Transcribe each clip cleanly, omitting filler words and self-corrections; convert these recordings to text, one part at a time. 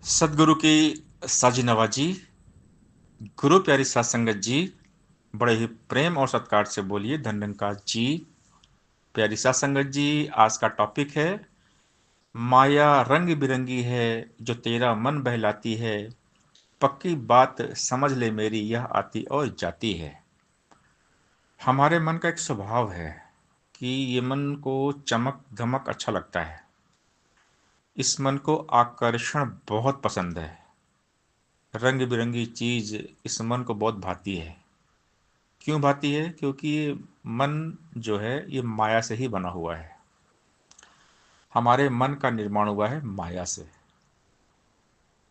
सदगुरु की साजी नवाजी, गुरु प्यारी सात संगत जी, बड़े ही प्रेम और सत्कार से बोलिए धन निरंकार जी। प्यारी सात संगत जी, आज का टॉपिक है माया रंग बिरंगी है, जो तेरा मन बहलाती है। पक्की बात समझ ले मेरी, यह आती और जाती है। हमारे मन का एक स्वभाव है कि ये मन को चमक धमक अच्छा लगता है। इस मन को आकर्षण बहुत पसंद है। रंग बिरंगी चीज इस मन को बहुत भाती है। क्यों भाती है? क्योंकि ये मन जो है ये माया से ही बना हुआ है। हमारे मन का निर्माण हुआ है माया से।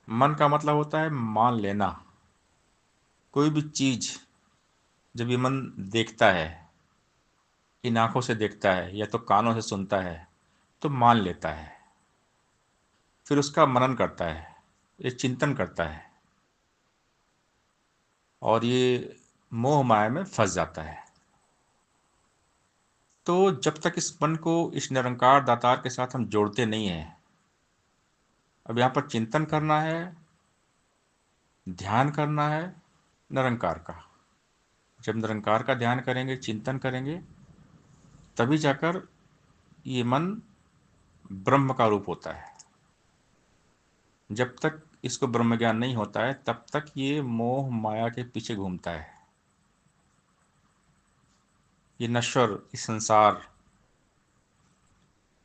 मन का मतलब होता है मान लेना। कोई भी चीज जब ये मन देखता है, इन आंखों से देखता है या तो कानों से सुनता है, तो मान लेता है। फिर उसका मनन करता है, ये चिंतन करता है, और ये मोह माया में फंस जाता है। तो जब तक इस मन को इस निरंकार दातार के साथ हम जोड़ते नहीं हैं, अब यहाँ पर चिंतन करना है, ध्यान करना है निरंकार का। जब निरंकार का ध्यान करेंगे, चिंतन करेंगे, तभी जाकर ये मन ब्रह्म का रूप होता है। जब तक इसको ब्रह्म ज्ञान नहीं होता है, तब तक ये मोह माया के पीछे घूमता है। ये नश्वर, ये संसार,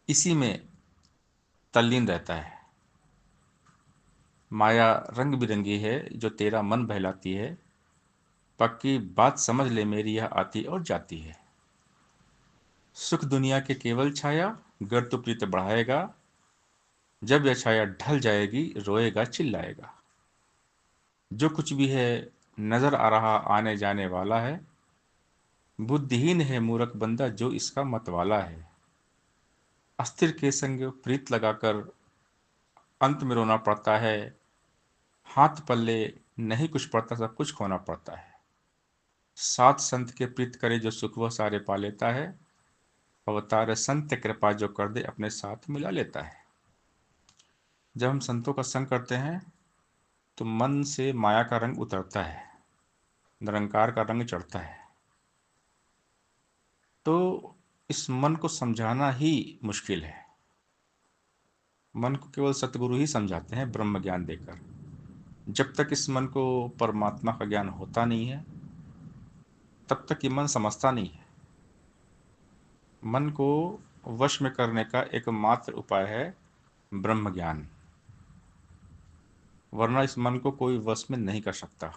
इसी में तल्लीन रहता है। माया रंग बिरंगी है, जो तेरा मन बहलाती है। पक्की बात समझ ले मेरी, यह आती और जाती है। सुख दुनिया के केवल छाया, गर तो प्रीत बढ़ाएगा। जब यह छाया ढल जाएगी, रोएगा चिल्लाएगा। जो कुछ भी है नजर आ रहा, आने जाने वाला है। बुद्धिहीन है मूर्ख बंदा, जो इसका मत वाला है। अस्थिर के संग प्रीत लगाकर अंत में रोना पड़ता है। हाथ पल्ले नहीं कुछ पड़ता, सब कुछ खोना पड़ता है। सात संत के प्रीत करे, जो सुख वह सारे पा लेता है। अवतार संत कृपा जो कर दे, अपने साथ मिला लेता है। जब हम संतों का संग करते हैं, तो मन से माया का रंग उतरता है, निरंकार का रंग चढ़ता है। तो इस मन को समझाना ही मुश्किल है। मन को केवल सतगुरु ही समझाते हैं ब्रह्म ज्ञान देकर। जब तक इस मन को परमात्मा का ज्ञान होता नहीं है, तब तक ये मन समझता नहीं है। मन को वश में करने का एकमात्र उपाय है ब्रह्म ज्ञान, वरना इस मन को कोई वश में नहीं कर सकता।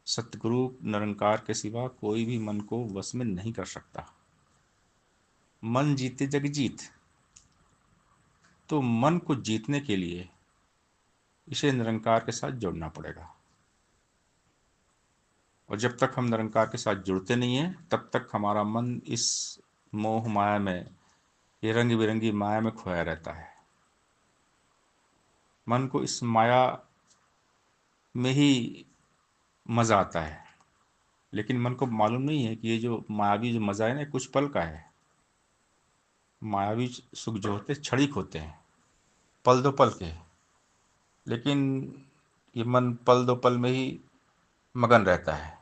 सतगुरु निरंकार के सिवा कोई भी मन को वश में नहीं कर सकता। मन जीते जग जीत। तो मन को जीतने के लिए इसे निरंकार के साथ जोड़ना पड़ेगा। और जब तक हम निरंकार के साथ जुड़ते नहीं हैं, तब तक हमारा मन इस मोह माया में, ये रंग बिरंगी माया में खोया रहता है। मन को इस माया में ही मजा आता है। लेकिन मन को मालूम नहीं है कि ये जो मायावी जो मजा है ना, कुछ पल का है। मायावी सुख जो होते क्षणिक होते हैं, पल दो पल के। लेकिन ये मन पल दो पल में ही मगन रहता है।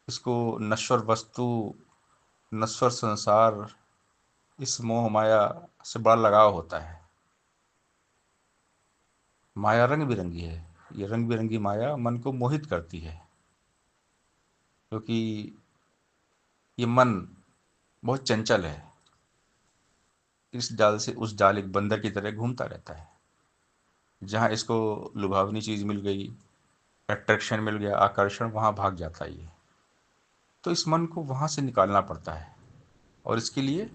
इसको नश्वर वस्तु, नश्वर संसार, इस मोह माया से बड़ा लगाव होता है। माया रंग बिरंगी है। ये रंग बिरंगी माया मन को मोहित करती है, क्योंकि ये मन बहुत चंचल है। इस डाल से उस डाल एक बंदर की तरह घूमता रहता है। जहाँ इसको लुभावनी चीज मिल गई, अट्रैक्शन मिल गया, आकर्षण, वहाँ भाग जाता है ये। तो इस मन को वहाँ से निकालना पड़ता है, और इसके लिए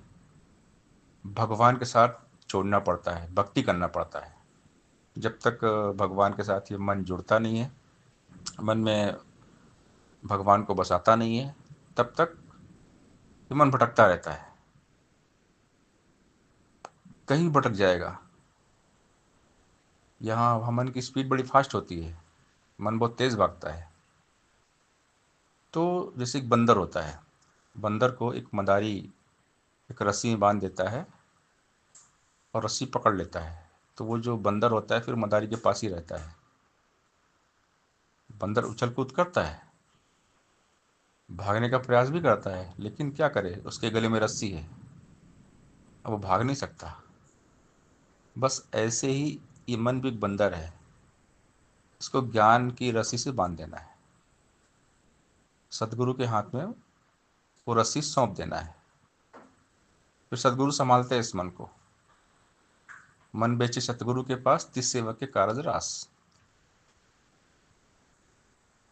भगवान के साथ जोड़ना पड़ता है, भक्ति करना पड़ता है। जब तक भगवान के साथ ये मन जुड़ता नहीं है, मन में भगवान को बसाता नहीं है, तब तक ये मन भटकता रहता है, कहीं भटक जाएगा। यहाँ मन की स्पीड बड़ी फास्ट होती है, मन बहुत तेज भागता है। तो जैसे एक बंदर होता है, बंदर को एक मदारी एक रस्सी में बांध देता है और रस्सी पकड़ लेता है। तो वो जो बंदर होता है फिर मदारी के पास ही रहता है। बंदर उछल कूद करता है, भागने का प्रयास भी करता है, लेकिन क्या करे, उसके गले में रस्सी है, अब वो भाग नहीं सकता। बस ऐसे ही ये मन भी एक बंदर है, इसको ज्ञान की रस्सी से बांध देना है, सदगुरु के हाथ में वो रस्सी सौंप देना है। फिर सदगुरु संभालते हैं इस मन को। मन बेचे सतगुरु के पास, तिस सेवक के कारज रास।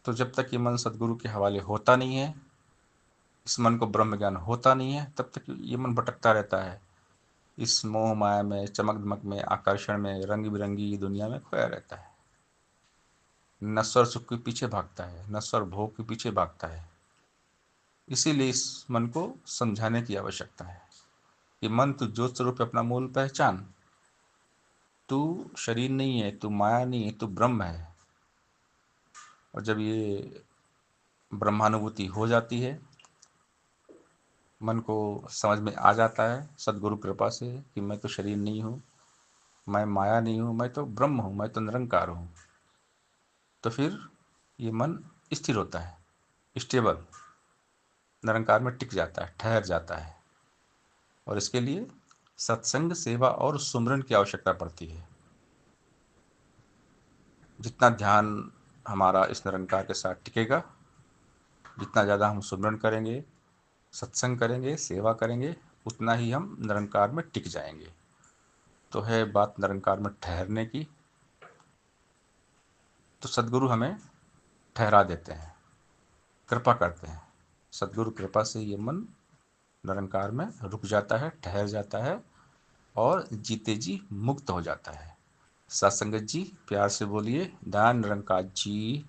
तो जब तक ये मन सदगुरु के हवाले होता नहीं है, इस मन को ब्रह्म ज्ञान होता नहीं है, तब तक ये मन भटकता रहता है, इस मोह माया में, चमक दमक में, आकर्षण में, रंग बिरंगी दुनिया में खोया रहता है। नश्वर सुख के पीछे भागता है, नश्वर भोग के पीछे भागता है। इसीलिए इस मन को समझाने की आवश्यकता है कि मन, तू ज्योत स्वरूप अपना मूल पहचान। तू शरीर नहीं है, तू माया नहीं है, तू ब्रह्म है। और जब ये ब्रह्मानुभूति हो जाती है, मन को समझ में आ जाता है सदगुरु कृपा से कि मैं तो शरीर नहीं हूँ, मैं माया नहीं हूँ, मैं तो ब्रह्म हूँ, मैं तो निरंकार हूँ। तो फिर ये मन स्थिर होता है, स्टेबल, निरंकार में टिक जाता है, ठहर जाता है। और इसके लिए सत्संग, सेवा और सुमरन की आवश्यकता पड़ती है। जितना ध्यान हमारा इस निरंकार के साथ टिकेगा, जितना ज़्यादा हम सुमरन करेंगे, सत्संग करेंगे, सेवा करेंगे, उतना ही हम निरंकार में टिक जाएंगे। तो है बात निरंकार में ठहरने की, तो सदगुरु हमें ठहरा देते हैं, कृपा करते हैं। सदगुरु कृपा से ये मन निरंकार में रुक जाता है, ठहर जाता है और जीते जी मुक्त हो जाता है। सत्संगत जी, प्यार से बोलिए, दयान निरंकार जी